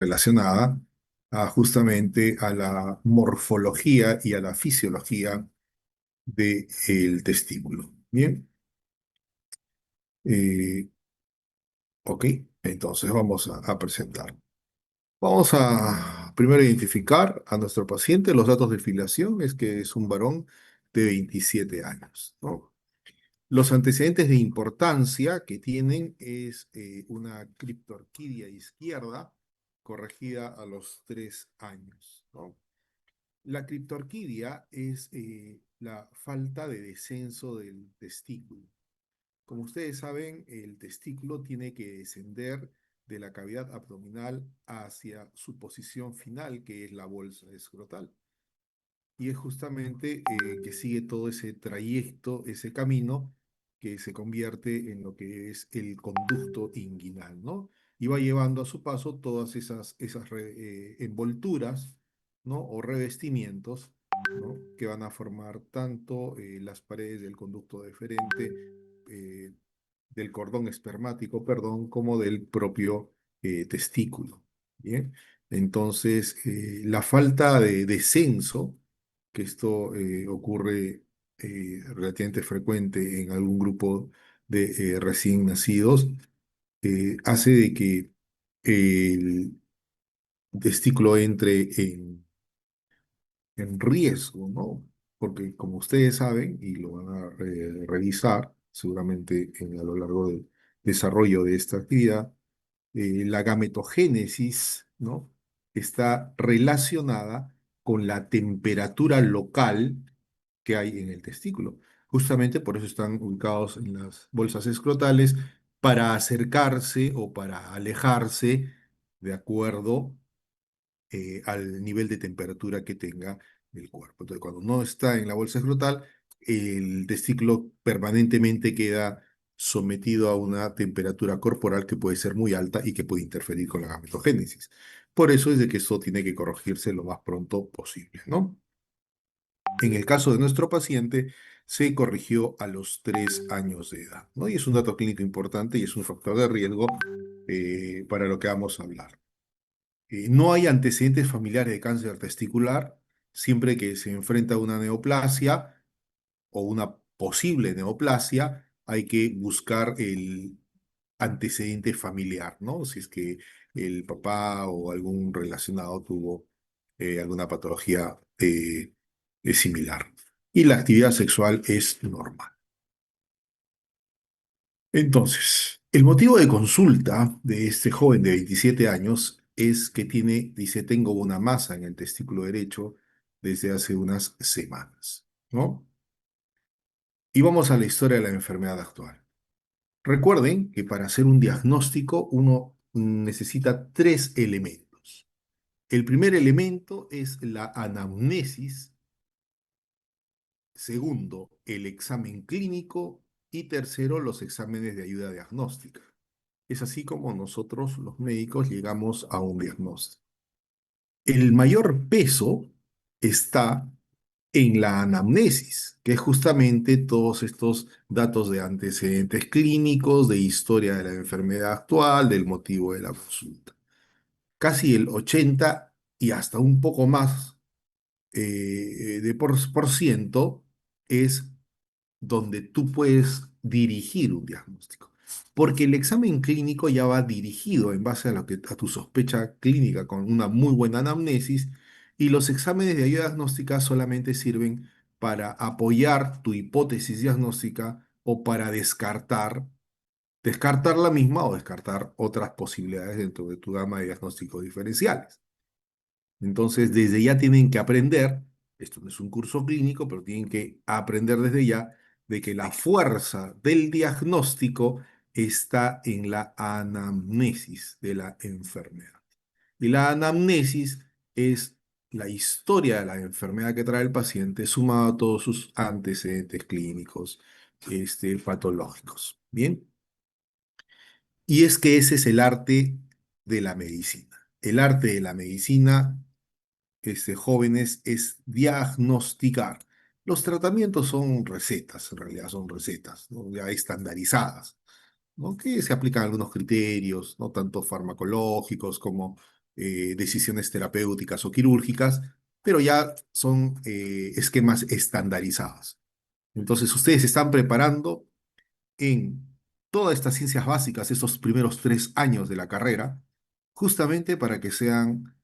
relacionada justamente a la morfología y a la fisiología del testículo. Bien, eh, ok, entonces vamos a presentar. Vamos a primero identificar a nuestro paciente. Los datos de filiación es que es un varón de 27 años, ¿no? Los antecedentes de importancia que tienen es una criptorquidia izquierda corregida a los 3 años, ¿no? La criptorquidia es la falta de descenso del testículo. Como ustedes saben, el testículo tiene que descender de la cavidad abdominal hacia su posición final, que es la bolsa escrotal. Y es justamente que sigue todo ese trayecto, ese camino, que se convierte en lo que es el conducto inguinal, ¿no? Y va llevando a su paso todas esas envolturas, ¿no? O revestimientos, ¿no? Que van a formar tanto las paredes del conducto deferente, eh, del cordón espermático, perdón, como del propio testículo, ¿bien? Entonces, la falta de descenso, que esto ocurre relativamente frecuente en algún grupo de recién nacidos, hace de que el testículo entre en riesgo, ¿no? Porque como ustedes saben, y lo van a revisar seguramente a lo largo del desarrollo de esta actividad, la gametogénesis, ¿no? Está relacionada con la temperatura local que hay en el testículo. Justamente por eso están ubicados en las bolsas escrotales para acercarse o para alejarse de acuerdo al nivel de temperatura que tenga el cuerpo. Entonces, cuando no está en la bolsa escrotal, el testículo permanentemente queda sometido a una temperatura corporal que puede ser muy alta y que puede interferir con la gametogénesis. Por eso es de que esto tiene que corregirse lo más pronto posible, ¿no? En el caso de nuestro paciente, se corrigió a los 3 años de edad, ¿no? Y es un dato clínico importante y es un factor de riesgo para lo que vamos a hablar. No hay antecedentes familiares de cáncer testicular siempre que se enfrenta a una neoplasia o una posible neoplasia, hay que buscar el antecedente familiar, ¿no? Si es que el papá o algún relacionado tuvo alguna patología similar. Y la actividad sexual es normal. Entonces, el motivo de consulta de este joven de 27 años es que dice, tengo una masa en el testículo derecho desde hace unas semanas, ¿no? Y vamos a la historia de la enfermedad actual. Recuerden que para hacer un diagnóstico uno necesita tres elementos. El primer elemento es la anamnesis, segundo, el examen clínico y tercero, los exámenes de ayuda diagnóstica. Es así como nosotros, los médicos, llegamos a un diagnóstico. El mayor peso está en la anamnesis, que es justamente todos estos datos de antecedentes clínicos, de historia de la enfermedad actual, del motivo de la consulta. Casi el 80 y hasta un poco más por ciento es donde tú puedes dirigir un diagnóstico. Porque el examen clínico ya va dirigido en base a tu sospecha clínica con una muy buena anamnesis y los exámenes de ayuda diagnóstica solamente sirven para apoyar tu hipótesis diagnóstica o para descartar la misma o descartar otras posibilidades dentro de tu gama de diagnósticos diferenciales. Entonces, desde ya tienen que aprender, esto no es un curso clínico, pero tienen que aprender desde ya de que la fuerza del diagnóstico está en la anamnesis de la enfermedad. Y la anamnesis es la historia de la enfermedad que trae el paciente sumado a todos sus antecedentes clínicos, patológicos. Bien, y es que ese es el arte de la medicina. El arte de la medicina jóvenes es diagnosticar. Los tratamientos son recetas, en realidad son recetas, ¿no? Ya estandarizadas, ¿no? Que se aplican algunos criterios, no tanto farmacológicos como decisiones terapéuticas o quirúrgicas, pero ya son esquemas estandarizados. Entonces, ustedes se están preparando en todas estas ciencias básicas, estos primeros 3 años de la carrera, justamente para que sean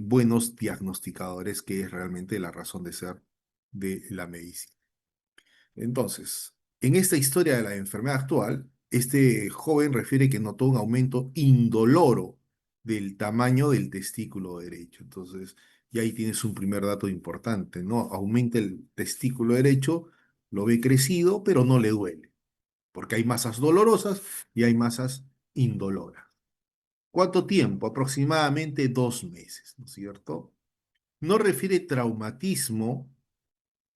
buenos diagnosticadores, que es realmente la razón de ser de la medicina. Entonces, en esta historia de la enfermedad actual, este joven refiere que notó un aumento indoloro del tamaño del testículo derecho. Entonces, y ahí tienes un primer dato importante, ¿no? Aumenta el testículo derecho, lo ve crecido, pero no le duele, porque hay masas dolorosas y hay masas indoloras. ¿Cuánto tiempo? Aproximadamente 2 meses, ¿no es cierto? No refiere traumatismo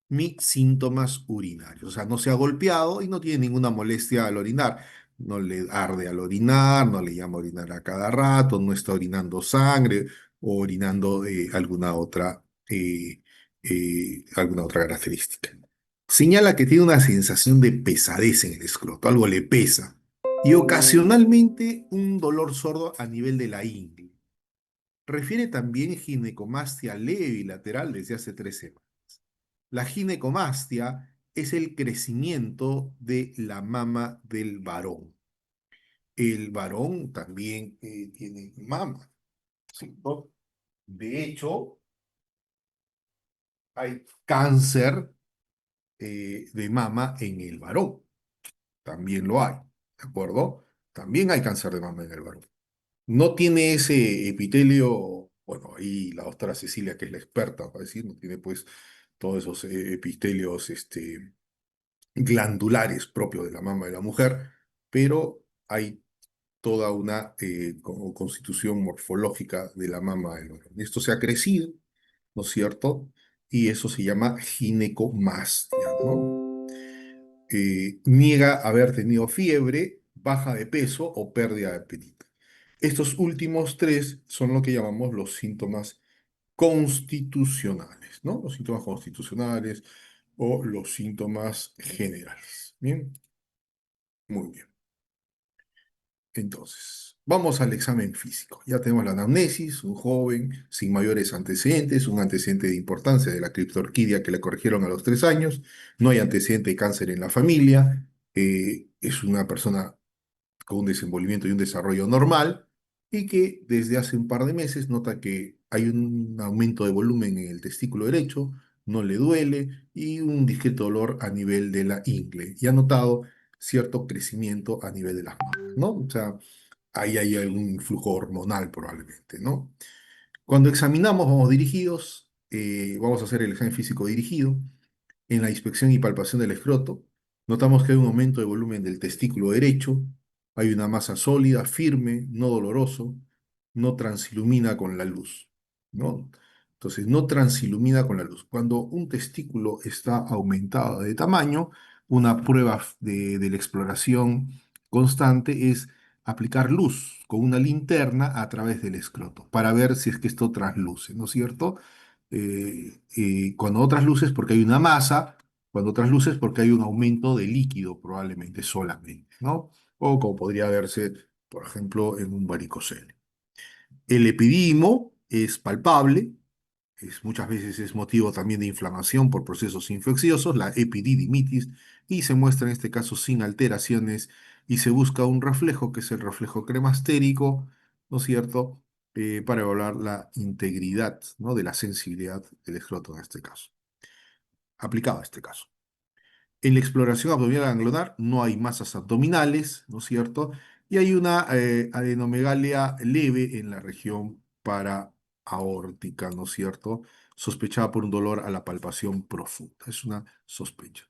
ni síntomas urinarios. O sea, no se ha golpeado y no tiene ninguna molestia al orinar. No le arde al orinar, no le llama a orinar a cada rato, no está orinando sangre o orinando alguna otra característica. Señala que tiene una sensación de pesadez en el escroto, algo le pesa. Y ocasionalmente un dolor sordo a nivel de la ingle. Refiere también ginecomastia leve y lateral desde hace 3 semanas. La ginecomastia es el crecimiento de la mama del varón. El varón también tiene mama, ¿cierto? De hecho, hay cáncer de mama en el varón. También lo hay, ¿de acuerdo? También hay cáncer de mama en el varón. No tiene ese epitelio, bueno, ahí la doctora Cecilia, que es la experta, va a decir, no tiene pues todos esos epitelios glandulares propios de la mama de la mujer, pero hay toda una constitución morfológica de la mama del varón. Esto se ha crecido, ¿no es cierto? Y eso se llama ginecomastia, ¿no? Niega haber tenido fiebre, baja de peso o pérdida de apetito. Estos últimos tres son lo que llamamos los síntomas constitucionales, ¿no? Los síntomas constitucionales o los síntomas generales. Bien, muy bien. Entonces, vamos al examen físico. Ya tenemos la anamnesis, un joven sin mayores antecedentes, un antecedente de importancia de la criptorquidia que le corrigieron a los 3 años, no hay antecedente de cáncer en la familia, es una persona con un desenvolvimiento y un desarrollo normal y que desde hace un par de meses nota que hay un aumento de volumen en el testículo derecho, no le duele y un discreto dolor a nivel de la ingle. Y ha notado cierto crecimiento a nivel de las mamas, ¿no? O sea, ahí hay algún flujo hormonal probablemente, ¿no? Cuando examinamos, vamos dirigidos, vamos a hacer el examen físico dirigido. En la inspección y palpación del escroto, notamos que hay un aumento de volumen del testículo derecho, hay una masa sólida, firme, no doloroso, no transilumina con la luz, ¿no? Entonces, no transilumina con la luz. Cuando un testículo está aumentado de tamaño, una prueba de la exploración constante es aplicar luz con una linterna a través del escroto para ver si es que esto trasluce, ¿no es cierto? Cuando otras luces porque hay una masa, cuando otras luces porque hay un aumento de líquido probablemente solamente, ¿no? O como podría verse, por ejemplo, en un varicocele. El epididimo es palpable, muchas veces es motivo también de inflamación por procesos infecciosos, la epididimitis, y se muestra en este caso sin alteraciones y se busca un reflejo, que es el reflejo cremastérico, ¿no es cierto? Para evaluar la integridad, ¿no? De la sensibilidad del escroto en este caso, aplicado a este caso. En la exploración abdominal ganglionar no hay masas abdominales, ¿no es cierto? Y hay una adenomegalia leve en la región paraaórtica, ¿no es cierto? Sospechada por un dolor a la palpación profunda. Es una sospecha.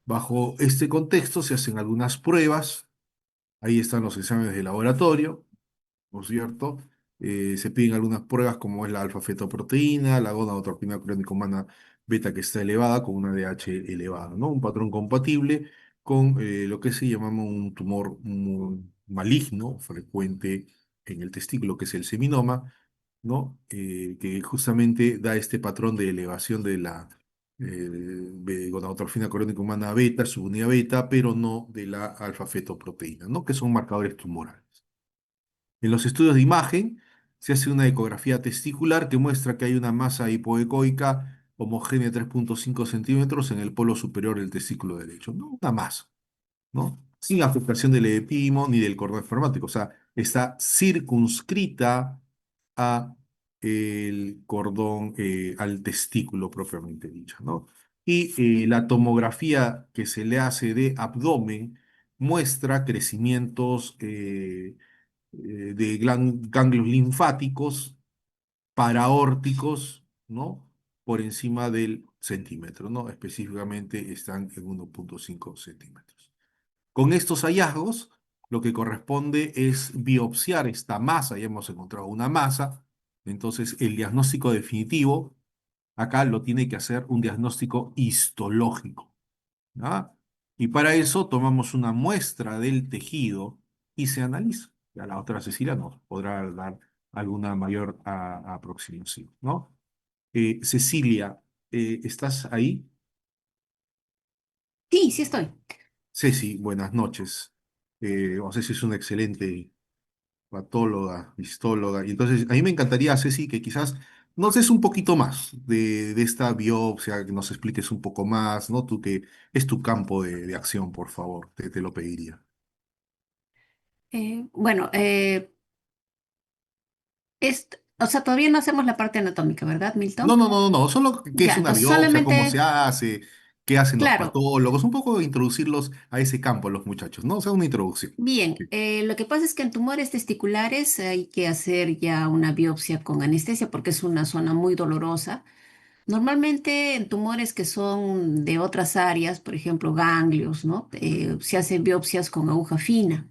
Bajo este contexto se hacen algunas pruebas. Ahí están los exámenes de laboratorio, ¿no es cierto? Se piden algunas pruebas como es la alfa-fetoproteína, la gonadotropina crónica humana beta que está elevada con una DH elevada, ¿no? Un patrón compatible con lo que se llama un tumor maligno frecuente en el testículo, que es el seminoma, ¿no? Que justamente da este patrón de elevación de la gonadotropina crónica humana beta, subunidad beta, pero no de la alfa-fetoproteína, ¿no? Que son marcadores tumorales. En los estudios de imagen se hace una ecografía testicular que muestra que hay una masa hipoecoica homogénea de 3,5 centímetros en el polo superior del testículo derecho, ¿no? Una masa, ¿no? Sin afectación del epimo ni del cordón espermático, o sea, está circunscrita a el cordón, al testículo propiamente dicho, ¿no? Y la tomografía que se le hace de abdomen muestra crecimientos de ganglios linfáticos paraórticos, ¿no? Por encima del centímetro, ¿no? Específicamente están en 1,5 centímetros. Con estos hallazgos, lo que corresponde es biopsiar esta masa, ya hemos encontrado una masa, entonces el diagnóstico definitivo acá lo tiene que hacer un diagnóstico histológico, ¿ah? Y para eso tomamos una muestra del tejido y se analiza. Ya la otra Cecilia nos podrá dar alguna mayor aproximación, ¿no? Cecilia, ¿estás ahí? Sí, sí estoy. Ceci, buenas noches. Ceci es una excelente patóloga, históloga. Y entonces, a mí me encantaría, Ceci, que quizás nos des un poquito más de esta biopsia, que nos expliques un poco más, ¿no? Tú que es tu campo de acción, por favor, te lo pediría. Bueno, o sea, todavía no hacemos la parte anatómica, ¿verdad, No, Milton? no, no, no, no, solo qué es Ya, una entonces biopsia, cómo se solamente, hace, qué hacen los claro, patólogos, un poco introducirlos a ese campo, los muchachos, ¿no? O sea, una introducción. bien, Sí. lo que pasa es que en tumores testiculares hay que hacer ya una biopsia con anestesia porque es una zona muy dolorosa. Normalmente en tumores que son de otras áreas, por ejemplo, ganglios, ¿no? Se hacen biopsias con aguja fina.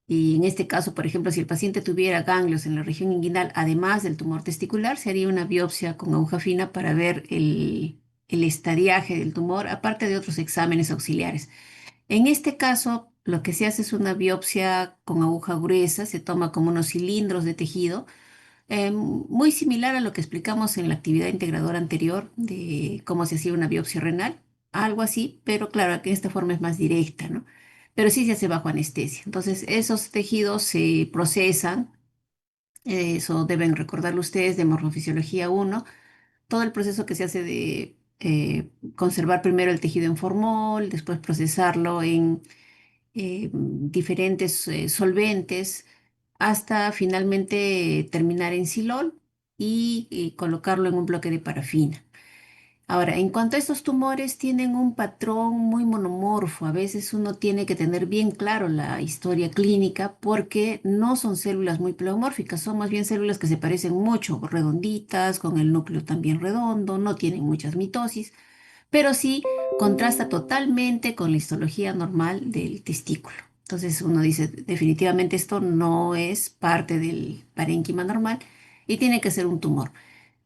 Y en este caso, por ejemplo, si el paciente tuviera ganglios en la región inguinal, además del tumor testicular, se haría una biopsia con aguja fina para ver el estadiaje del tumor, aparte de otros exámenes auxiliares. En este caso, lo que se hace es una biopsia con aguja gruesa, se toma como unos cilindros de tejido, muy similar a lo que explicamos en la actividad integradora anterior de cómo se hacía una biopsia renal, algo así, pero claro, que esta forma es más directa, ¿no? Pero sí se hace bajo anestesia. Entonces, esos tejidos se procesan, eso deben recordarlo ustedes de morfofisiología uno, todo el proceso que se hace de conservar primero el tejido en formol, después procesarlo en diferentes solventes, hasta finalmente terminar en silol y colocarlo en un bloque de parafina. Ahora, en cuanto a estos tumores, tienen un patrón muy monomorfo. A veces uno tiene que tener bien claro la historia clínica porque no son células muy pleomórficas, son más bien células que se parecen mucho, redonditas, con el núcleo también redondo, no tienen muchas mitosis, pero sí contrasta totalmente con la histología normal del testículo. Entonces uno dice, definitivamente esto no es parte del parénquima normal y tiene que ser un tumor.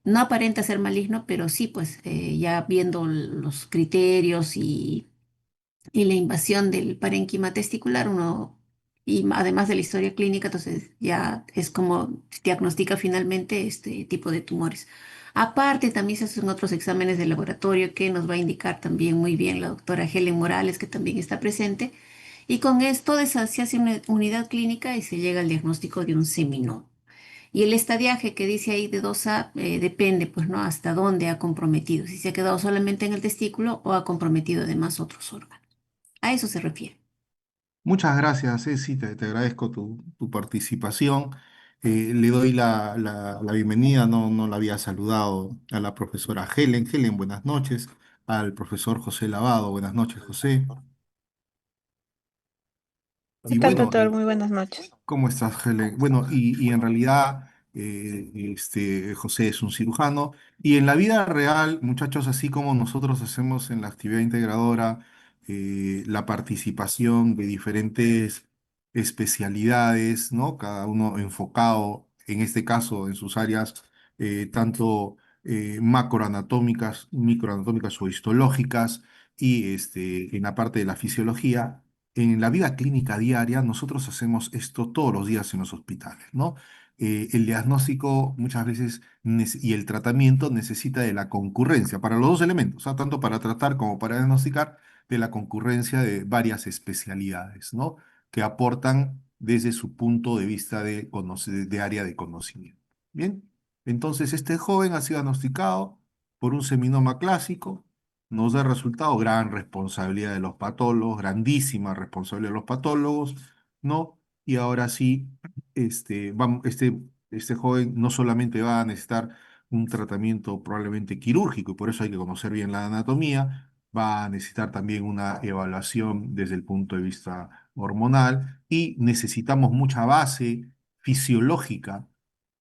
No aparenta ser maligno, pero sí, pues ya viendo los criterios y la invasión del parénquima testicular, y además de la historia clínica, entonces ya es como se diagnostica finalmente este tipo de tumores. Aparte, también se hacen otros exámenes de laboratorio que nos va a indicar también muy bien la doctora Helen Morales, que también está presente. Y con esto se hace una unidad clínica y se llega al diagnóstico de un seminodo. Y el estadiaje que dice ahí de 2A depende, pues, ¿no? Hasta dónde ha comprometido, si se ha quedado solamente en el testículo o ha comprometido además otros órganos. A eso se refiere. Muchas gracias, Ceci, te agradezco tu participación. Le doy la bienvenida, no la había saludado a la profesora Helen. Helen, buenas noches. Al profesor José Lavado, buenas noches, José. ¿Qué Y tal, bueno, doctor? Muy buenas noches. ¿cómo estás, Helen? Bueno, y en realidad, José es un cirujano. Y en la vida real, muchachos, así como nosotros hacemos en la actividad integradora, la participación de diferentes especialidades, ¿no? Cada uno enfocado, en este caso, en sus áreas, tanto macroanatómicas, microanatómicas o histológicas, y en la parte de la fisiología. En la vida clínica diaria, nosotros hacemos esto todos los días en los hospitales, ¿no? El diagnóstico muchas veces y el tratamiento necesita de la concurrencia para los dos elementos, ¿ah? Tanto para tratar como para diagnosticar, de la concurrencia de varias especialidades, ¿no? Que aportan desde su punto de vista de área de conocimiento. Bien, entonces este joven ha sido diagnosticado por un seminoma clásico, nos da resultado, gran responsabilidad de los patólogos, grandísima responsabilidad de los patólogos, ¿no? Y ahora sí, este joven no solamente va a necesitar un tratamiento probablemente quirúrgico, y por eso hay que conocer bien la anatomía, va a necesitar también una evaluación desde el punto de vista hormonal y necesitamos mucha base fisiológica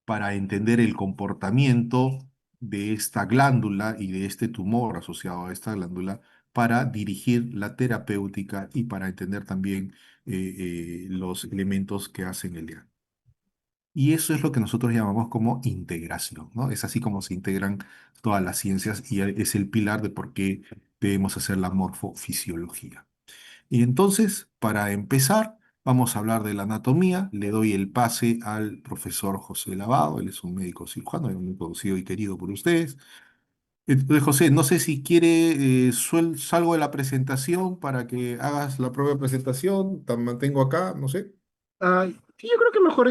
para entender el comportamiento de esta glándula y de este tumor asociado a esta glándula para dirigir la terapéutica y para entender también los elementos que hacen el diagnóstico. Y eso es lo que nosotros llamamos como integración, ¿no? Es así como se integran todas las ciencias y es el pilar de por qué debemos hacer la morfofisiología. Y entonces, para empezar, vamos a hablar de la anatomía. Le doy el pase al profesor José Lavado. Él es un médico cirujano, es muy conocido y querido por ustedes. Entonces, José, no sé si quiere, salgo de la presentación para que hagas la propia presentación. Mantengo acá, no sé. Ah, sí, yo creo que mejor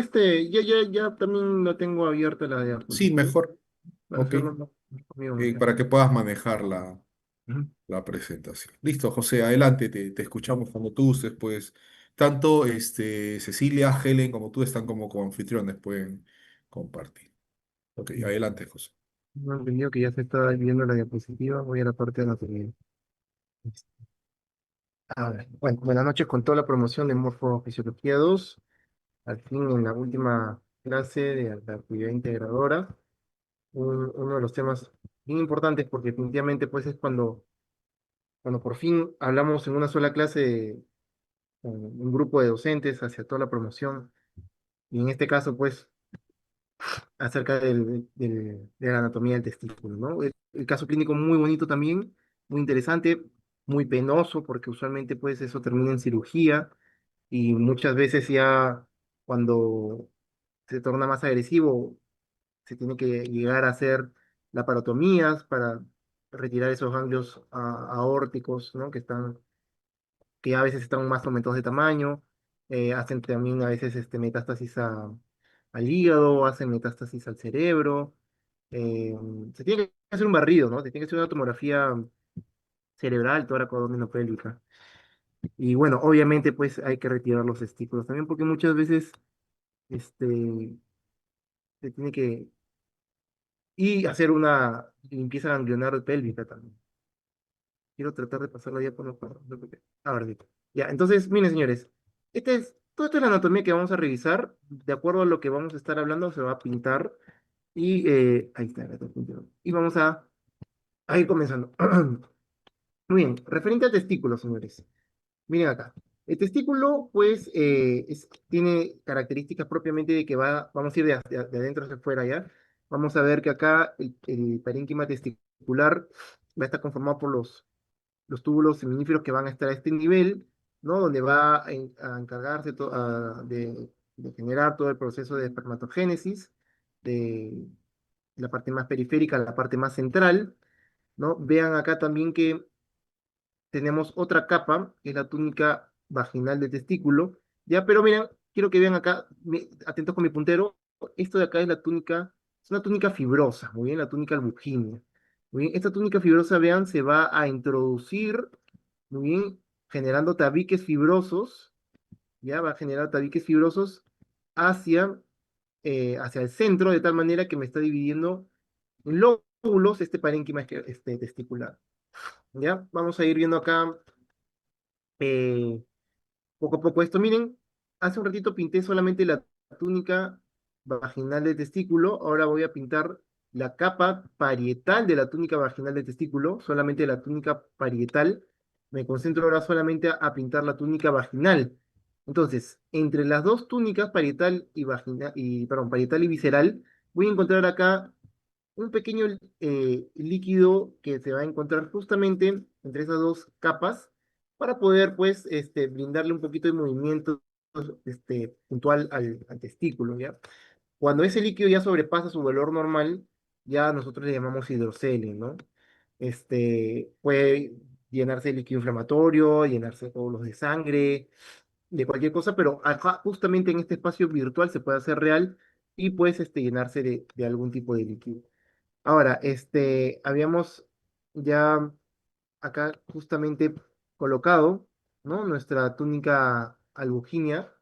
ya también la tengo abierta la Sí, diapositiva mejor. para Ok. hacerlo conmigo mismo. Para que puedas manejar Ujú. la presentación. Listo, José, adelante, te escuchamos cuando tú gustes, pues tanto Cecilia, Helen como tú están como anfitriones, pueden compartir. Ok, adelante, José. No he entendido que ya se está viendo la diapositiva, voy a la parte de anatomía. A ver, bueno, buenas noches con toda la promoción de Morfofisiología 2. Al fin en la última clase de la actividad integradora, uno de los temas bien importantes porque definitivamente pues es cuando por fin hablamos en una sola clase con un grupo de docentes hacia toda la promoción. Y en este caso, pues, acerca de la anatomía del testículo, ¿no? El caso clínico muy bonito también, muy interesante, muy penoso, porque usualmente, pues, eso termina en cirugía y muchas veces ya cuando se torna más agresivo, se tiene que llegar a hacer laparotomías para retirar esos ganglios aórticos, ¿no? Que a veces están más aumentados de tamaño, hacen también a veces metástasis al hígado, hacen metástasis al cerebro. eh, Se tiene que hacer un barrido, ¿no? Se tiene que hacer una tomografía cerebral, tóraco-abdominopélvica. Y bueno, obviamente pues hay que retirar los testículos también porque muchas veces se tiene que... Y hacer una limpieza ganglionar pélvica también. Quiero tratar de pasarla ya por los párrafos. Ahora sí. Ya, entonces, miren, señores, todo esto es la anatomía que vamos a revisar. De acuerdo a lo que vamos a estar hablando, se va a pintar. Y ahí está, ya está pintado. Y vamos a ir comenzando. Muy bien, referente al testículo, señores. Miren acá. El testículo, pues, tiene características propiamente de que vamos a ir de adentro hacia afuera, ¿ya? Vamos a ver que acá el parénquima testicular va a estar conformado por los túbulos seminíferos que van a estar a este nivel, ¿no? Donde va a encargarse de generar todo el proceso de espermatogénesis, de la parte más periférica a la parte más central, ¿no? Vean acá también que tenemos otra capa, que es la túnica vaginal del testículo, ¿ya? Pero miren, quiero que vean acá, atentos con mi puntero, esto de acá es una túnica fibrosa, muy bien, la túnica albuginea. Muy bien, esta túnica fibrosa, vean, se va a introducir, muy bien, generando tabiques fibrosos, ya va a generar tabiques fibrosos hacia, hacia el centro, de tal manera que me está dividiendo en lóbulos este parénquima testicular. ¿Ya? Vamos a ir viendo acá eh, poco a poco esto. Miren, hace un ratito pinté solamente la túnica vaginal del testículo, ahora voy a pintar la capa parietal de la túnica vaginal del testículo, solamente la túnica parietal. Me concentro ahora solamente a pintar la túnica vaginal. Entonces, entre las dos túnicas, parietal y perdón, parietal y visceral, voy a encontrar acá un pequeño líquido que se va a encontrar justamente entre esas dos capas para poder, pues, brindarle un poquito de movimiento puntual al testículo, ¿ya? Cuando ese líquido ya sobrepasa su valor normal, ya nosotros le llamamos hidrocele, ¿no? Puede llenarse de líquido inflamatorio, llenarse de coágulos de sangre, de cualquier cosa, pero acá, justamente en este espacio virtual se puede hacer real y puedes llenarse de algún tipo de líquido. Ahora, habíamos ya acá justamente colocado, ¿no? Nuestra túnica albuginia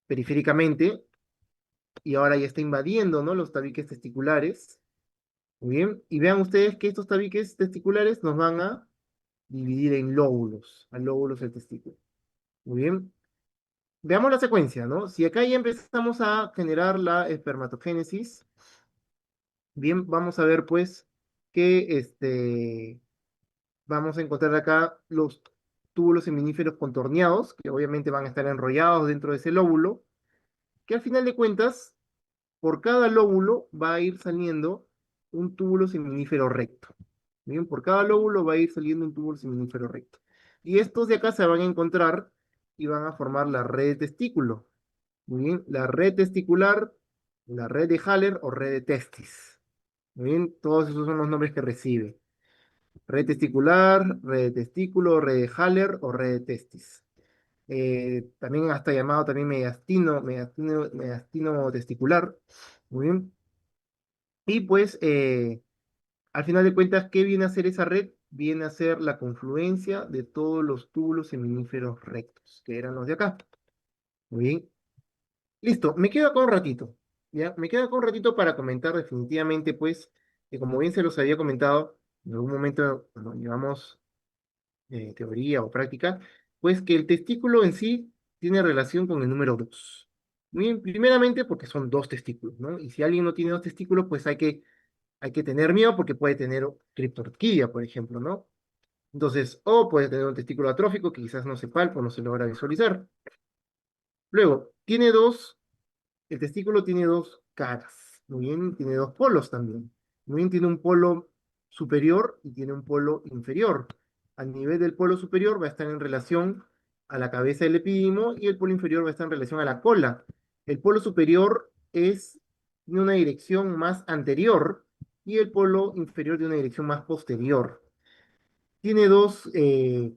periféricamente y ahora ya está invadiendo, ¿no? Los tabiques testiculares. Muy bien. Y vean ustedes que estos tabiques testiculares nos van a dividir en lóbulos, a lóbulos del testículo. Muy bien. Veamos la secuencia, ¿no? Si acá ya empezamos a generar la espermatogénesis, bien, vamos a ver pues que vamos a encontrar acá los túbulos seminíferos contorneados, que obviamente van a estar enrollados dentro de ese lóbulo, que al final de cuentas, por cada lóbulo va a ir saliendo un túbulo seminífero recto. Bien, por cada lóbulo va a ir saliendo un túbulo seminífero recto. Y estos de acá se van a encontrar y van a formar la red de testículo. Muy bien, la red testicular, la red de Haller o red de testis. Muy bien, todos esos son los nombres que recibe. Red testicular, red de testículo, red de Haller o red de testis. También hasta llamado también mediastino testicular. Muy bien. Y pues, al final de cuentas, ¿qué viene a ser esa red? Viene a ser la confluencia de todos los túbulos seminíferos rectos, que eran los de acá. Muy bien. Listo, me quedo acá un ratito. ¿Ya? Me quedo acá un ratito para comentar definitivamente, pues, que como bien se los había comentado, en algún momento, cuando llevamos teoría o práctica, pues que el testículo en sí tiene relación con el número 2. Bien, primeramente porque son dos testículos, ¿no? Y si alguien no tiene dos testículos, pues hay que tener miedo porque puede tener criptorquídea, por ejemplo, ¿no? Entonces, o puede tener un testículo atrófico que quizás no se palpa o no se logra visualizar. Luego, el testículo tiene dos caras, muy bien, tiene dos polos también. Muy bien, tiene un polo superior y tiene un polo inferior. A nivel del polo superior va a estar en relación a la cabeza del epidimo y el polo inferior va a estar en relación a la cola. El polo superior tiene una dirección más anterior y el polo inferior tiene una dirección más posterior. Tiene dos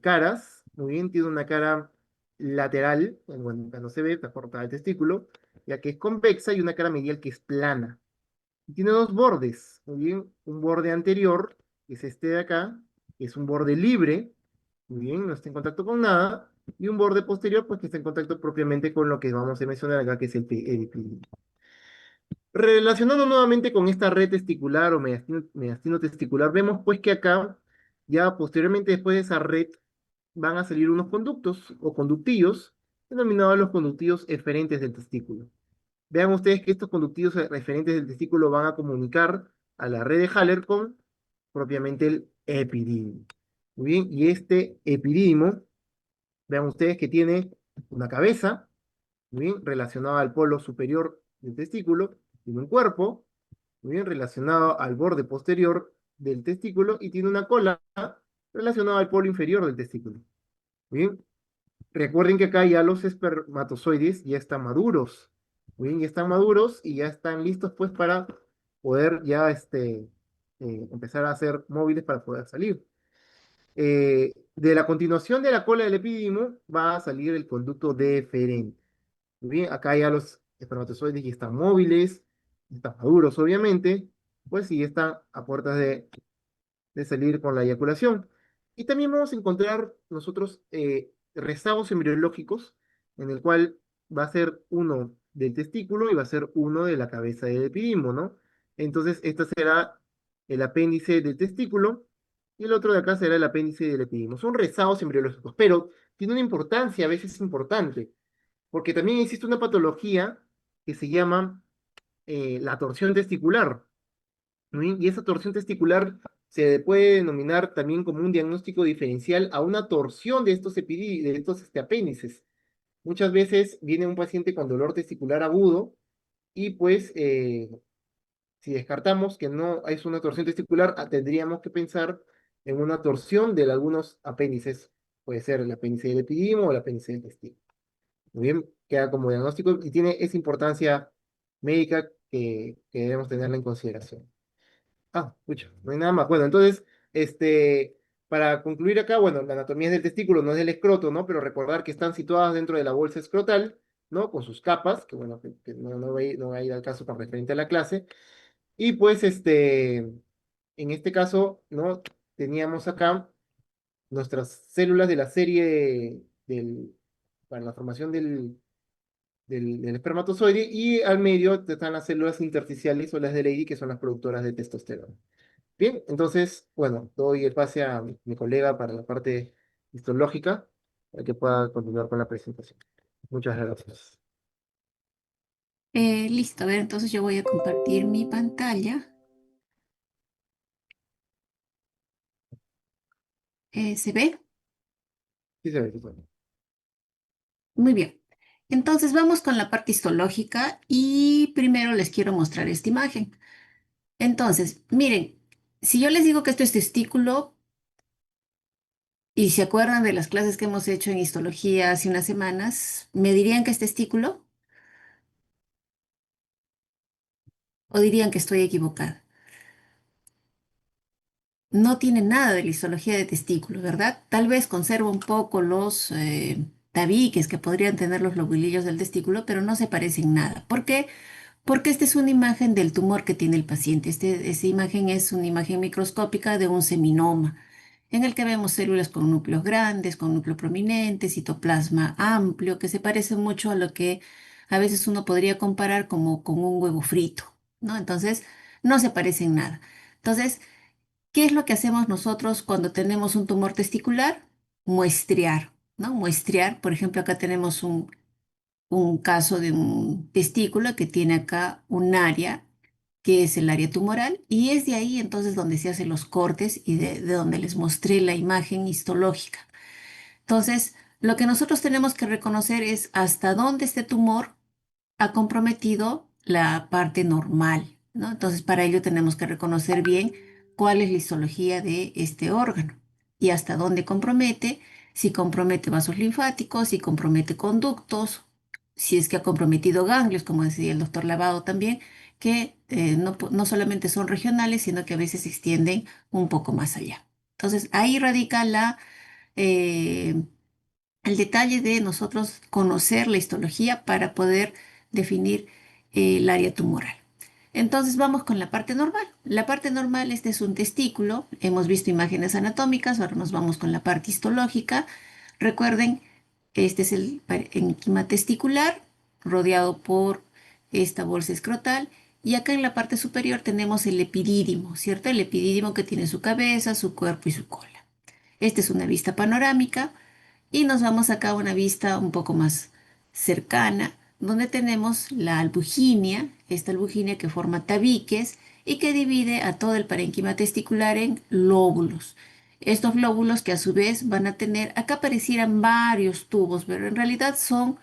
caras, muy bien, tiene una cara lateral, bueno, cuando se ve, está cortada el testículo, ya que es convexa, y una cara medial que es plana. Y tiene dos bordes, muy bien, un borde anterior, que es este de acá, que es un borde libre, muy bien, no está en contacto con nada, y un borde posterior, pues que está en contacto propiamente con lo que vamos a mencionar acá, que es el epidemio. Relacionando nuevamente con esta red testicular o mediastino testicular, vemos pues que acá, ya posteriormente después de esa red, van a salir unos conductos o conductillos, denominados los conductillos eferentes del testículo. Vean ustedes que estos conductillos referentes del testículo van a comunicar a la red de Haller con propiamente el epidídimo. Muy bien, y este epidídimo, vean ustedes que tiene una cabeza, muy bien, relacionada al polo superior del testículo, tiene un cuerpo, muy bien, relacionado al borde posterior del testículo y tiene una cola relacionada al polo inferior del testículo. Muy bien, recuerden que acá ya los espermatozoides ya están maduros. Muy bien, ya están maduros y ya están listos pues para poder ya empezar a ser móviles para poder salir. De la continuación de la cola del epidídimo va a salir el conducto deferente. Muy bien, acá ya los espermatozoides ya están móviles, están maduros obviamente, pues sí están a puertas de salir con la eyaculación. Y también vamos a encontrar nosotros rezagos embriológicos, en el cual va a ser uno del testículo y va a ser uno de la cabeza del epidimo, ¿no? Entonces, este será el apéndice del testículo y el otro de acá será el apéndice del epidimo. Son rezagos embriológicos, pero tiene una importancia, a veces importante, porque también existe una patología que se llama la torsión testicular. ¿No? Y esa torsión testicular se puede denominar también como un diagnóstico diferencial a una torsión de estos apéndices. Muchas veces viene un paciente con dolor testicular agudo y pues si descartamos que no es una torsión testicular, tendríamos que pensar en una torsión de algunos apéndices. Puede ser el apéndice del epidimo o el apéndice del testículo. Muy bien, queda como diagnóstico y tiene esa importancia médica que debemos tenerla en consideración. Ah, pucha, no hay nada más. Bueno, entonces, este, para concluir acá, bueno, la anatomía es del testículo, no es del escroto, ¿no? Pero recordar que están situadas dentro de la bolsa escrotal, ¿no? Con sus capas, que bueno, que no va a ir al caso para referente a la clase. Y pues, en este caso, ¿no? Teníamos acá nuestras células de la serie para la formación del espermatozoide, y al medio están las células intersticiales o las de Leydig, que son las productoras de testosterona. Bien, entonces, bueno, doy el pase a mi colega para la parte histológica, para que pueda continuar con la presentación. Muchas gracias. Listo, a ver, entonces yo voy a compartir mi pantalla. ¿Se ve? Sí se ve, sí se ve. Muy bien. Entonces vamos con la parte histológica y primero les quiero mostrar esta imagen. Entonces, miren, si yo les digo que esto es testículo y se acuerdan de las clases que hemos hecho en histología hace unas semanas, ¿me dirían que es testículo o dirían que estoy equivocada? No tiene nada de la histología de testículo, ¿verdad? Tal vez conserva un poco los tabiques que podrían tener los lobulillos del testículo, pero no se parecen nada. ¿Por qué? Porque esta es una imagen del tumor que tiene el paciente. Esta imagen es una imagen microscópica de un seminoma, en el que vemos células con núcleos grandes, con núcleo prominente, citoplasma amplio, que se parece mucho a lo que a veces uno podría comparar como con un huevo frito, ¿no? Entonces, no se parecen nada. Entonces, ¿qué es lo que hacemos nosotros cuando tenemos un tumor testicular? Muestrear, ¿no? Muestrear, por ejemplo, acá tenemos un caso de un testículo que tiene acá un área que es el área tumoral y es de ahí entonces donde se hacen los cortes y de donde les mostré la imagen histológica. Entonces, lo que nosotros tenemos que reconocer es hasta dónde este tumor ha comprometido la parte normal, ¿no? Entonces, para ello tenemos que reconocer bien cuál es la histología de este órgano y hasta dónde compromete, si compromete vasos linfáticos, si compromete conductos, si es que ha comprometido ganglios, como decía el doctor Lavado también, que no solamente son regionales, sino que a veces se extienden un poco más allá. Entonces, ahí radica eh, el detalle de nosotros conocer la histología para poder definir el área tumoral. Entonces vamos con la parte normal. La parte normal, este es un testículo. Hemos visto imágenes anatómicas, ahora nos vamos con la parte histológica. Recuerden, este es el parénquima testicular rodeado por esta bolsa escrotal. Y acá en la parte superior tenemos el epidídimo, ¿cierto? El epidídimo que tiene su cabeza, su cuerpo y su cola. Esta es una vista panorámica. Y nos vamos acá a una vista un poco más cercana, donde tenemos la albuginia, esta albuginia que forma tabiques y que divide a todo el parénquima testicular en lóbulos. Estos lóbulos que a su vez van a tener, acá parecieran varios tubos, pero en realidad son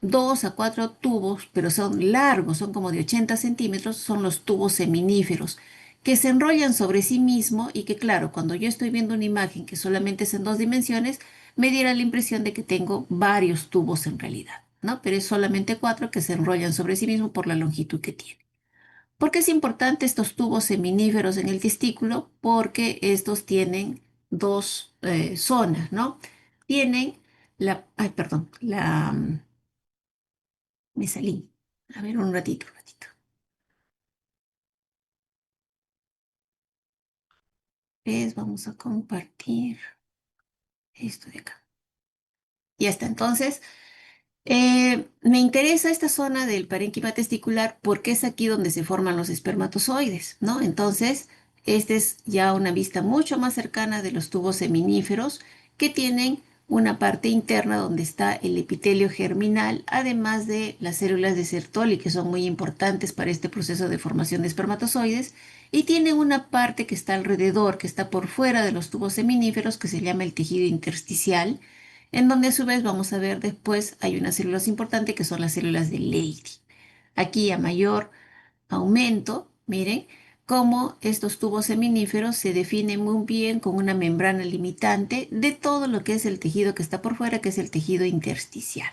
2 a 4 tubos, pero son largos, son como de 80 centímetros, son los tubos seminíferos, que se enrollan sobre sí mismo y que, claro, cuando yo estoy viendo una imagen que solamente es en 2 dimensiones, me diera la impresión de que tengo varios tubos en realidad, ¿no? Pero es solamente 4 que se enrollan sobre sí mismo por la longitud que tiene. ¿Por qué es importante estos tubos seminíferos en el testículo? Porque estos tienen dos zonas, ¿no? Tienen ay, perdón, me salí. A ver, un ratito, un ratito. Vamos a compartir esto de acá. Ya está. Entonces, me interesa esta zona del parénquima testicular porque es aquí donde se forman los espermatozoides, ¿no? Entonces, esta es ya una vista mucho más cercana de los tubos seminíferos que tienen una parte interna donde está el epitelio germinal, además de las células de Sertoli, que son muy importantes para este proceso de formación de espermatozoides, y tiene una parte que está alrededor, que está por fuera de los tubos seminíferos, que se llama el tejido intersticial, en donde a su vez vamos a ver después hay unas células importantes que son las células de Leydig. Aquí a mayor aumento, miren cómo estos tubos seminíferos se definen muy bien con una membrana limitante de todo lo que es el tejido que está por fuera, que es el tejido intersticial.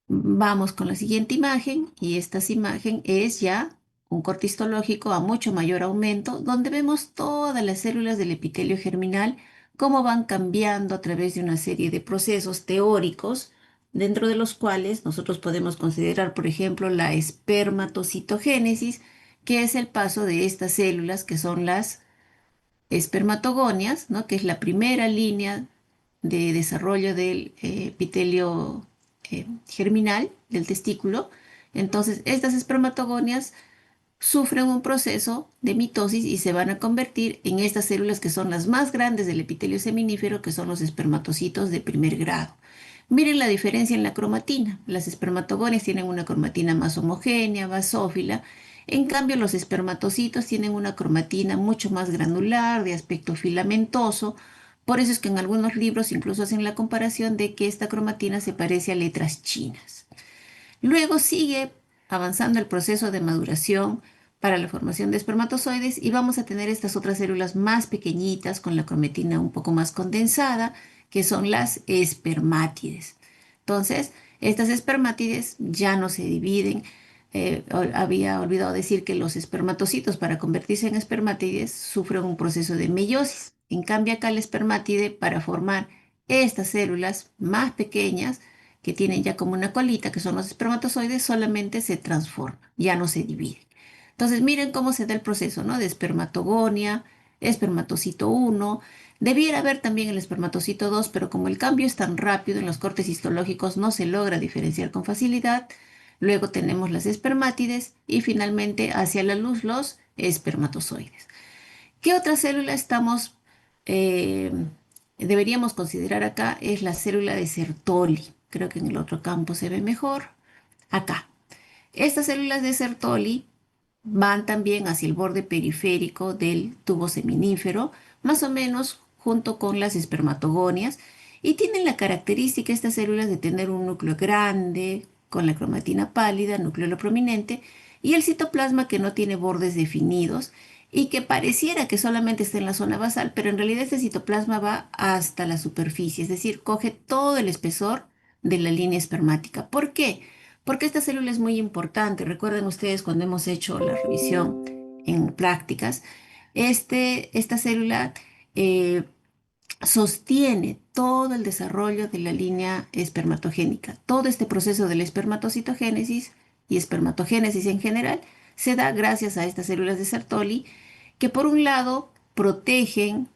Vamos con la siguiente imagen y esta imagen es ya un corte histológico a mucho mayor aumento, donde vemos todas las células del epitelio germinal, cómo van cambiando a través de una serie de procesos teóricos, dentro de los cuales nosotros podemos considerar, por ejemplo, la espermatocitogénesis, que es el paso de estas células, que son las espermatogonias, ¿no? Que es la primera línea de desarrollo del epitelio germinal del testículo. Entonces, estas espermatogonias sufren un proceso de mitosis y se van a convertir en estas células que son las más grandes del epitelio seminífero, que son los espermatocitos de primer grado. Miren la diferencia en la cromatina. Las espermatogonias tienen una cromatina más homogénea, basófila. En cambio, los espermatocitos tienen una cromatina mucho más granular, de aspecto filamentoso. Por eso es que en algunos libros incluso hacen la comparación de que esta cromatina se parece a letras chinas. Luego sigue avanzando el proceso de maduración para la formación de espermatozoides y vamos a tener estas otras células más pequeñitas con la cromatina un poco más condensada, que son las espermátides. Entonces, estas espermátides ya no se dividen. Había olvidado decir que los espermatocitos para convertirse en espermátides sufren un proceso de meiosis. En cambio, acá la espermátide para formar estas células más pequeñas que tienen ya como una colita, que son los espermatozoides, solamente se transforman, ya no se dividen. Entonces, miren cómo se da el proceso, ¿no? De espermatogonia, espermatocito 1. Debiera haber también el espermatocito 2, pero como el cambio es tan rápido en los cortes histológicos, no se logra diferenciar con facilidad. Luego tenemos las espermátides y finalmente hacia la luz los espermatozoides. ¿Qué otra célula eh, deberíamos considerar acá? Es la célula de Sertoli. Creo que en el otro campo se ve mejor. Acá. Estas células de Sertoli van también hacia el borde periférico del tubo seminífero, más o menos junto con las espermatogonias, y tienen la característica estas células de tener un núcleo grande, con la cromatina pálida, núcleo prominente, y el citoplasma que no tiene bordes definidos y que pareciera que solamente está en la zona basal, pero en realidad este citoplasma va hasta la superficie, es decir, coge todo el espesor de la línea espermática. ¿Por qué? Porque esta célula es muy importante. Recuerden ustedes cuando hemos hecho la revisión en prácticas, esta célula eh, sostiene todo el desarrollo de la línea espermatogénica. Todo este proceso de la espermatocitogénesis y espermatogénesis en general se da gracias a estas células de Sertoli que por un lado protegen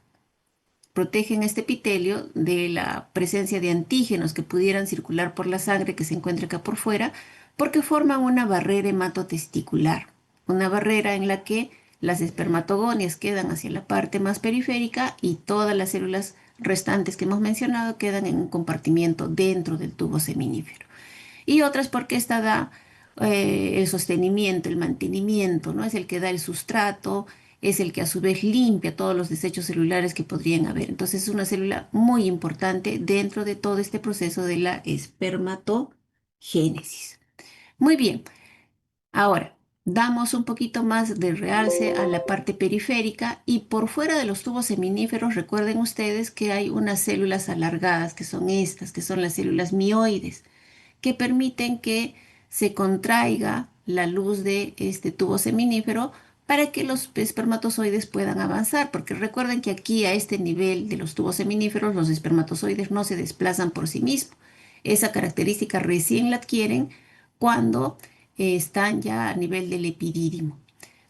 este epitelio de la presencia de antígenos que pudieran circular por la sangre que se encuentra acá por fuera, porque forman una barrera hematotesticular, una barrera en la que las espermatogonias quedan hacia la parte más periférica y todas las células restantes que hemos mencionado quedan en un compartimiento dentro del tubo seminífero. Y otras porque esta da el sostenimiento, el mantenimiento, ¿no? Es el que da el sustrato, es el que a su vez limpia todos los desechos celulares que podrían haber. Entonces es una célula muy importante dentro de todo este proceso de la espermatogénesis. Muy bien, ahora damos un poquito más de realce a la parte periférica y por fuera de los tubos seminíferos recuerden ustedes que hay unas células alargadas que son estas, que son las células mioides que permiten que se contraiga la luz de este tubo seminífero para que los espermatozoides puedan avanzar, porque recuerden que aquí a este nivel de los tubos seminíferos los espermatozoides no se desplazan por sí mismos. Esa característica recién la adquieren cuando están ya a nivel del epidídimo.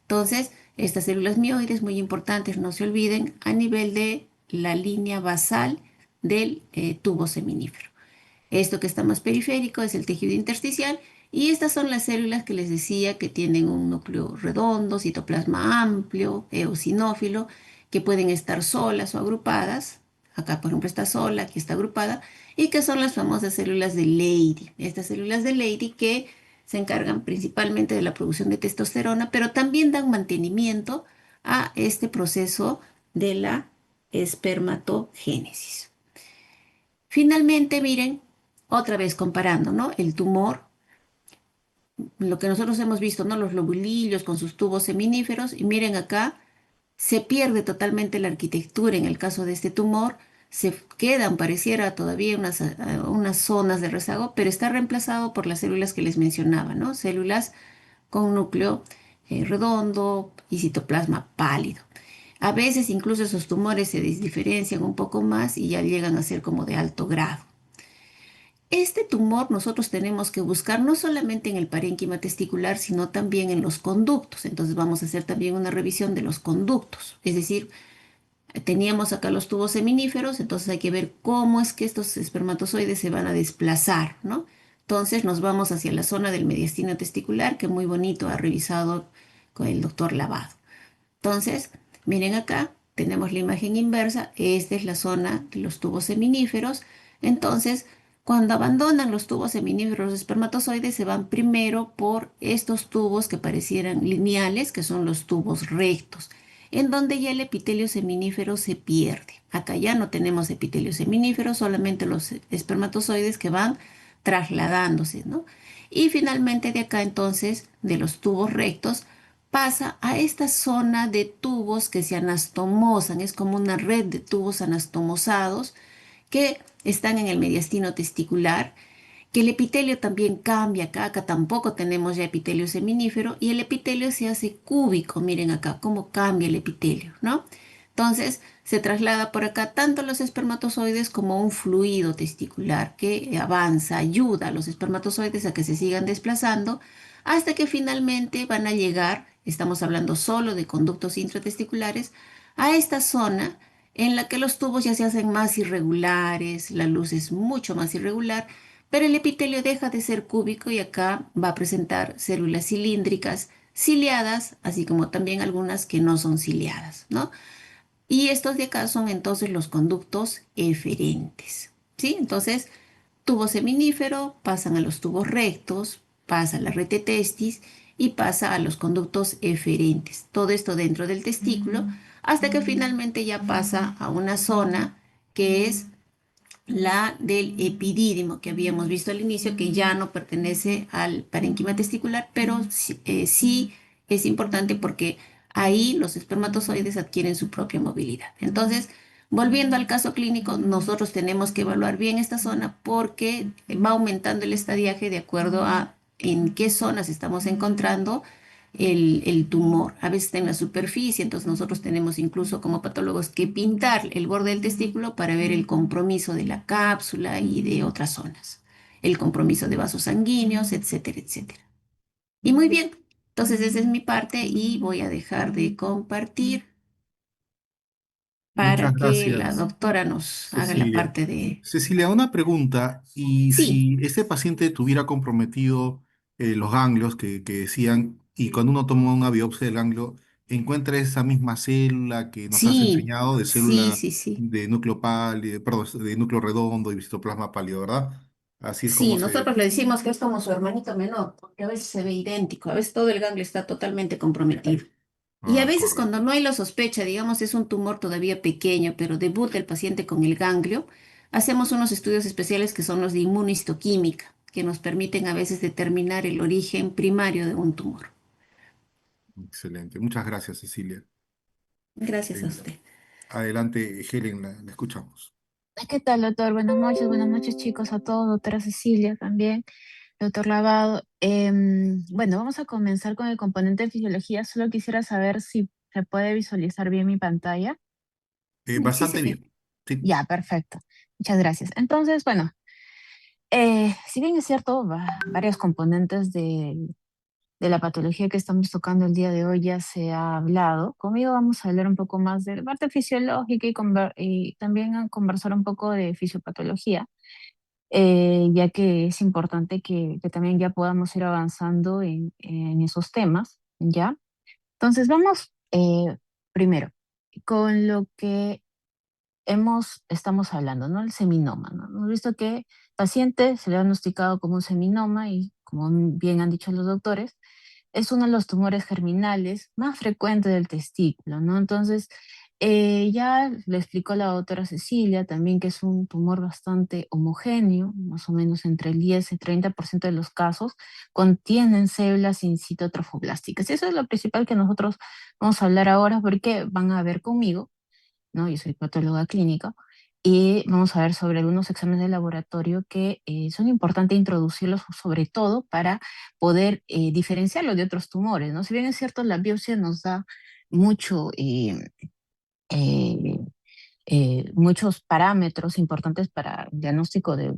Entonces, estas células mioides muy importantes, no se olviden, a nivel de la línea basal del tubo seminífero. Esto que está más periférico es el tejido intersticial y estas son las células que les decía que tienen un núcleo redondo, citoplasma amplio, eosinófilo, que pueden estar solas o agrupadas. Acá, por ejemplo, está sola, aquí está agrupada, y que son las famosas células de Leydig. Estas células de Leydig que se encargan principalmente de la producción de testosterona, pero también dan mantenimiento a este proceso de la espermatogénesis. Finalmente, miren, otra vez comparando, ¿no? El tumor, lo que nosotros hemos visto, ¿no? Los lobulillos con sus tubos seminíferos, y miren acá, se pierde totalmente la arquitectura en el caso de este tumor, se quedan, pareciera todavía unas zonas de rezago, pero está reemplazado por las células que les mencionaba, ¿no? Células con núcleo redondo y citoplasma pálido. A veces incluso esos tumores se diferencian un poco más y ya llegan a ser como de alto grado. Este tumor nosotros tenemos que buscar no solamente en el parénquima testicular, sino también en los conductos. Entonces vamos a hacer también una revisión de los conductos. Es decir, teníamos acá los tubos seminíferos, entonces hay que ver cómo es que estos espermatozoides se van a desplazar, ¿no? Entonces nos vamos hacia la zona del mediastino testicular, que muy bonito ha revisado con el doctor Lavado. Entonces, miren acá, tenemos la imagen inversa, esta es la zona de los tubos seminíferos. Entonces, cuando abandonan los tubos seminíferos, los espermatozoides se van primero por estos tubos que parecieran lineales, que son los tubos rectos, en donde ya el epitelio seminífero se pierde. Acá ya no tenemos epitelio seminífero, solamente los espermatozoides que van trasladándose, ¿no? Y finalmente de acá entonces, de los tubos rectos, pasa a esta zona de tubos que se anastomosan, es como una red de tubos anastomosados que están en el mediastino testicular, que el epitelio también cambia acá tampoco tenemos ya epitelio seminífero y el epitelio se hace cúbico, miren acá cómo cambia el epitelio, ¿no? Entonces se traslada por acá tanto los espermatozoides como un fluido testicular que avanza, ayuda a los espermatozoides a que se sigan desplazando hasta que finalmente van a llegar, estamos hablando solo de conductos intratesticulares, a esta zona en la que los tubos ya se hacen más irregulares, la luz es mucho más irregular, pero el epitelio deja de ser cúbico y acá va a presentar células cilíndricas, ciliadas, así como también algunas que no son ciliadas, ¿no? Y estos de acá son entonces los conductos eferentes, ¿sí? Entonces, tubo seminífero, pasan a los tubos rectos, pasa a la red de testis y pasa a los conductos eferentes. Todo esto dentro del testículo, hasta que finalmente ya pasa a una zona que es la del epidídimo que habíamos visto al inicio, que ya no pertenece al parénquima testicular, pero sí, sí es importante porque ahí los espermatozoides adquieren su propia movilidad. Entonces, volviendo al caso clínico, nosotros tenemos que evaluar bien esta zona porque va aumentando el estadiaje de acuerdo a en qué zonas estamos encontrando el tumor. A veces está en la superficie, entonces nosotros tenemos incluso como patólogos que pintar el borde del testículo para ver el compromiso de la cápsula y de otras zonas, el compromiso de vasos sanguíneos, etcétera, etcétera. Y muy bien, entonces esa es mi parte y voy a dejar de compartir Muchas para que la gracias, doctora nos haga la Cecilia. parte de... Cecilia, una pregunta. ¿Y Sí, si este paciente tuviera comprometido los ganglios que decían, y cuando uno toma una biopsia del ganglio, encuentra esa misma célula que nos has sí, enseñado, de sí, célula sí, sí. de núcleo pálido, perdón, de núcleo redondo y citoplasma pálido, ¿verdad? Así es Sí, como se... nosotros le decimos que es como su hermanito menor, porque a veces se ve idéntico, a veces todo el ganglio está totalmente comprometido. Y a Ah, veces cuando correcto. no hay la sospecha, digamos, es un tumor todavía pequeño, pero debuta el paciente con el ganglio, hacemos unos estudios especiales que son los de inmunistoquímica, que nos permiten a veces determinar el origen primario de un tumor. Excelente. Muchas gracias, Cecilia. Gracias a Eh, usted. adelante, Helen, la escuchamos. ¿Qué tal, doctor? Buenas noches, chicos, a todos, doctora Cecilia también, doctor Lavado. Bueno, vamos a comenzar con el componente de fisiología. Solo quisiera saber si se puede visualizar bien mi pantalla. Sí se Bastante ve. bien. Sí. Ya, perfecto. Muchas gracias. Entonces, bueno, si bien es cierto, varios componentes de la patología que estamos tocando el día de hoy ya se ha hablado, conmigo vamos a hablar un poco más de la parte fisiológica y también a conversar un poco de fisiopatología, ya que es importante que también ya podamos ir avanzando en esos temas, ¿ya? Entonces vamos primero con lo que estamos hablando, ¿no? El seminoma, ¿no? Hemos visto que paciente se le ha diagnosticado como un seminoma y como bien han dicho los doctores, es uno de los tumores germinales más frecuentes del testículo, ¿no? Entonces, ya le explicó la doctora Cecilia también que es un tumor bastante homogéneo, más o menos entre el 10 y 30% de los casos contienen células in situ trofoblásticas. Eso es lo principal que nosotros vamos a hablar ahora porque van a ver conmigo, ¿no? Yo soy patóloga clínica. Y vamos a ver sobre algunos exámenes de laboratorio que son importantes introducirlos, sobre todo para poder diferenciarlo de otros tumores, ¿no? Si bien es cierto, la biopsia nos da mucho, eh, muchos parámetros importantes para el diagnóstico de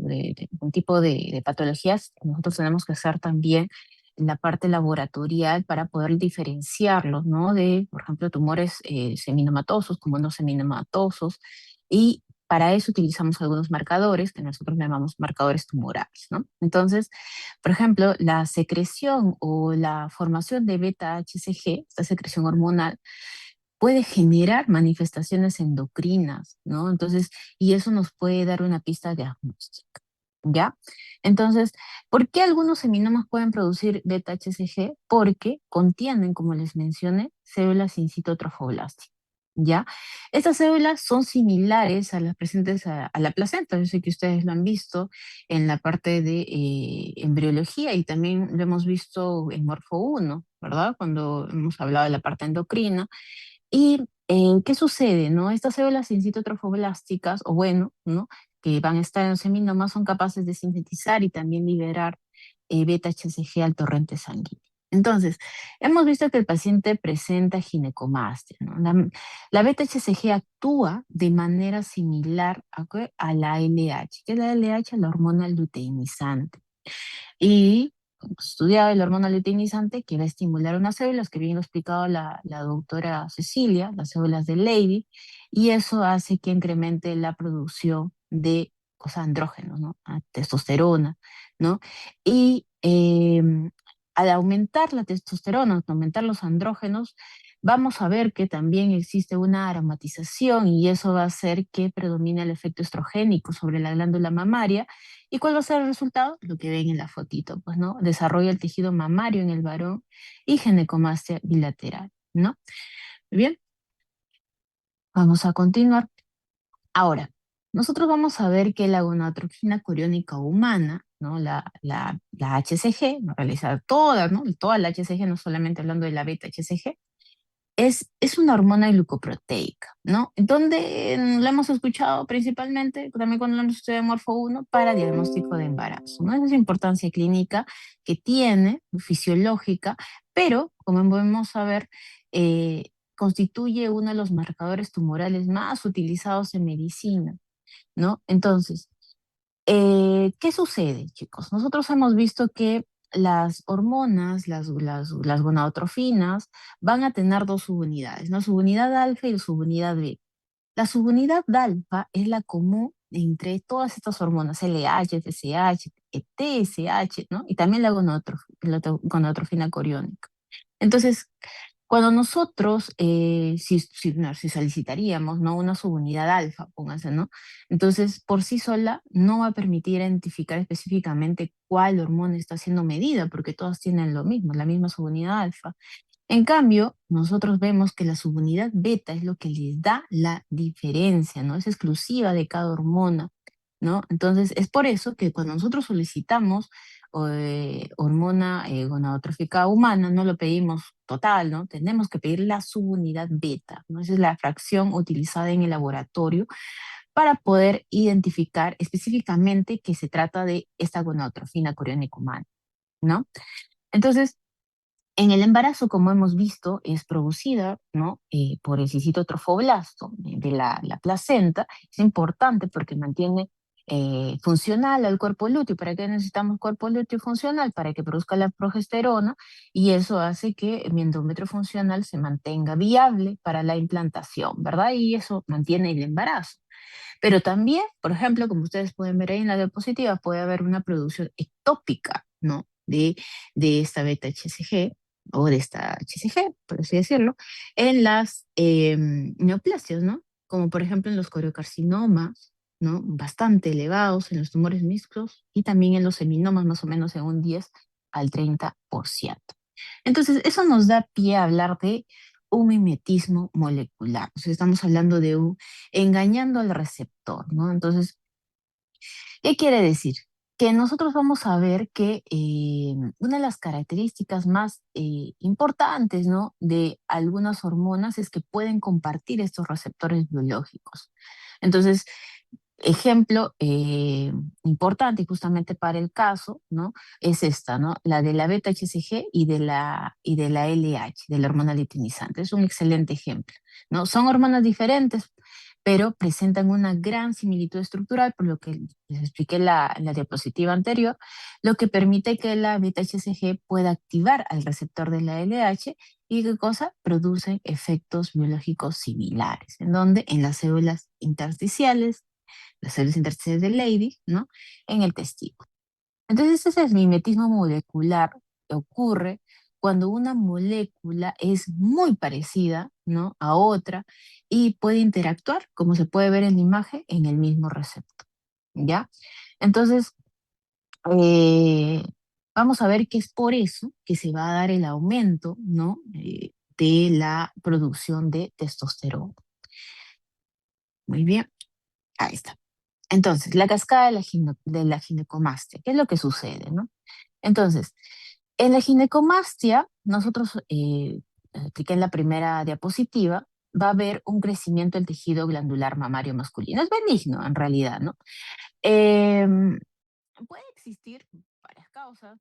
un tipo de patologías, nosotros tenemos que hacer también la parte laboratorial para poder diferenciarlos, ¿no? De, por ejemplo, tumores seminomatosos como no seminomatosos, y para eso utilizamos algunos marcadores que nosotros llamamos marcadores tumorales, ¿no? Entonces, por ejemplo, la secreción o la formación de beta-HCG, esta secreción hormonal, puede generar manifestaciones endocrinas, ¿no? Entonces, y eso nos puede dar una pista diagnóstica, ¿ya? Entonces, ¿por qué algunos seminomas pueden producir beta-HCG? Porque contienen, como les mencioné, células in situ trofoblásticas, ¿ya? Estas células son similares a las presentes a la placenta. Yo sé que ustedes lo han visto en la parte de embriología, y también lo hemos visto en Morfo 1, ¿verdad? Cuando hemos hablado de la parte endocrina. ¿Y qué sucede, no? Estas células in situ trofoblásticas, o bueno, ¿no? Que van a estar en los seminomas, son capaces de sintetizar y también liberar beta-HCG al torrente sanguíneo. Entonces, hemos visto que el paciente presenta ginecomastia, ¿no? La beta-HCG actúa de manera similar a la LH, que es la LH, la hormona luteinizante. Y estudiaba la hormona luteinizante, que va a estimular unas células, que bien lo ha explicado la doctora Cecilia, las células de Levy, y eso hace que incremente la producción de, o sea, andrógenos, ¿no? Testosterona, ¿no? Y al aumentar la testosterona, al aumentar los andrógenos, vamos a ver que también existe una aromatización, y eso va a hacer que predomine el efecto estrogénico sobre la glándula mamaria. ¿Y cuál va a ser el resultado? Lo que ven en la fotito, pues, ¿no? Desarrolla el tejido mamario en el varón y ginecomastia bilateral, ¿no? Muy bien, vamos a continuar. Ahora, nosotros vamos a ver que la gonadotropina coriónica humana, ¿no? La HCG, no realizar toda, ¿no? Toda la HCG, no solamente hablando de la beta HCG, es una hormona glucoproteica, ¿no? Donde la hemos escuchado principalmente, también cuando lo hemos estudiado en Morfo 1, para diagnóstico de embarazo, ¿no? Esa es la importancia clínica que tiene, fisiológica, pero, como podemos saber, constituye uno de los marcadores tumorales más utilizados en medicina, ¿no? Entonces, ¿qué sucede, chicos? Nosotros hemos visto que las hormonas, las gonadotrofinas, van a tener dos subunidades, ¿no? Subunidad alfa y subunidad beta. La subunidad alfa es la común entre todas estas hormonas, LH, FSH, TSH, ¿no? Y también la gonadotrofina coriónica. Entonces, cuando nosotros, si solicitaríamos, ¿no? Una subunidad alfa, pónganse, ¿no? Entonces, por sí sola no va a permitir identificar específicamente cuál hormona está siendo medida, porque todas tienen lo mismo, la misma subunidad alfa. En cambio, nosotros vemos que la subunidad beta es lo que les da la diferencia, ¿no? Es exclusiva de cada hormona, ¿no? Entonces, es por eso que cuando nosotros solicitamos hormona gonadotrófica humana, no lo pedimos total, ¿no? Tenemos que pedir la subunidad beta, ¿no? Esa es la fracción utilizada en el laboratorio para poder identificar específicamente que se trata de esta gonadotrofina coriónica humana, ¿no? Entonces, en el embarazo, como hemos visto, es producida, ¿no? Por el citocitrofoblast de la placenta. Es importante porque mantiene funcional al cuerpo lúteo. ¿Para qué necesitamos cuerpo lúteo funcional? Para que produzca la progesterona, y eso hace que mi endometrio funcional se mantenga viable para la implantación, ¿verdad? Y eso mantiene el embarazo. Pero también, por ejemplo, como ustedes pueden ver ahí en la diapositiva, puede haber una producción ectópica, ¿no? De esta beta-HCG o de esta HCG, por así decirlo, en las neoplasias, ¿no? Como por ejemplo en los coriocarcinomas, ¿no? Bastante elevados, en los tumores mixtos, y también en los seminomas, más o menos en un 10 al 30%. Entonces, eso nos da pie a hablar de un mimetismo molecular. O sea, estamos hablando de un engañando al receptor, ¿no? Entonces, ¿qué quiere decir? Que nosotros vamos a ver que una de las características más importantes, ¿no? De algunas hormonas es que pueden compartir estos receptores biológicos. Entonces, Ejemplo importante justamente para el caso, ¿no? Es esta, ¿no? La de la beta-HCG y de la LH, de la hormona luteinizante. Es un excelente ejemplo, ¿no? Son hormonas diferentes, pero presentan una gran similitud estructural, por lo que les expliqué en la diapositiva anterior, lo que permite que la beta-HCG pueda activar al receptor de la LH y qué cosa producen efectos biológicos similares, en donde en las células intersticiales, las células intersticiales de Leydig, ¿no? En el testículo. Entonces, ese es el mimetismo molecular que ocurre cuando una molécula es muy parecida, ¿no? A otra y puede interactuar, como se puede ver en la imagen, en el mismo receptor, ¿ya? Entonces, eh, vamos a ver que es por eso que se va a dar el aumento, ¿no? De la producción de testosterona. Muy bien, ahí está. Entonces, la cascada de la ginecomastia, ¿qué es lo que sucede, no? Entonces, en la ginecomastia, nosotros, expliqué en la primera diapositiva, va a haber un crecimiento del tejido glandular mamario masculino. Es benigno, en realidad, ¿no? Em, Puede existir varias causas,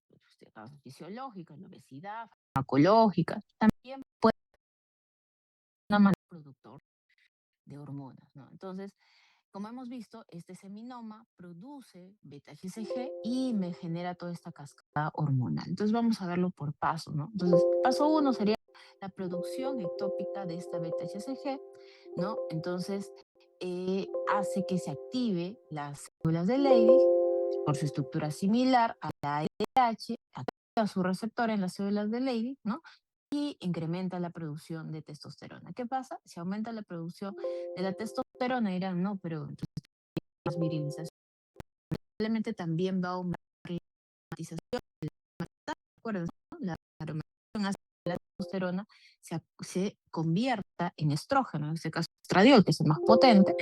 causas fisiológicas, la obesidad, farmacológicas, también puede ser una manera productor de hormonas, ¿no? Entonces, como hemos visto, este seminoma produce beta-HCG y me genera toda esta cascada hormonal. Entonces vamos a verlo por paso, ¿no? Entonces, paso 1 sería la producción ectópica de esta beta-HCG, ¿no? Entonces, hace que se active las células de Leydig por su estructura similar a la ALH, activa su receptor en las células de Leydig, ¿no? Y incrementa la producción de testosterona. ¿Qué pasa? Si aumenta la producción de la testosterona, dirán, no, pero entonces más virilización. Probablemente también va a aumentar la aromatización. ¿Recuerdan, no? La aromatización hace que la testosterona se convierta en estrógeno, en este caso estradiol, que es el más potente,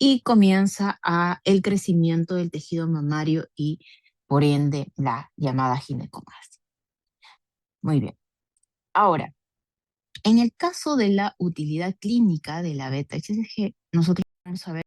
y comienza el crecimiento del tejido mamario y por ende la llamada ginecomastia. Muy bien. Ahora, en el caso de la utilidad clínica de la beta-HCG, nosotros vamos a ver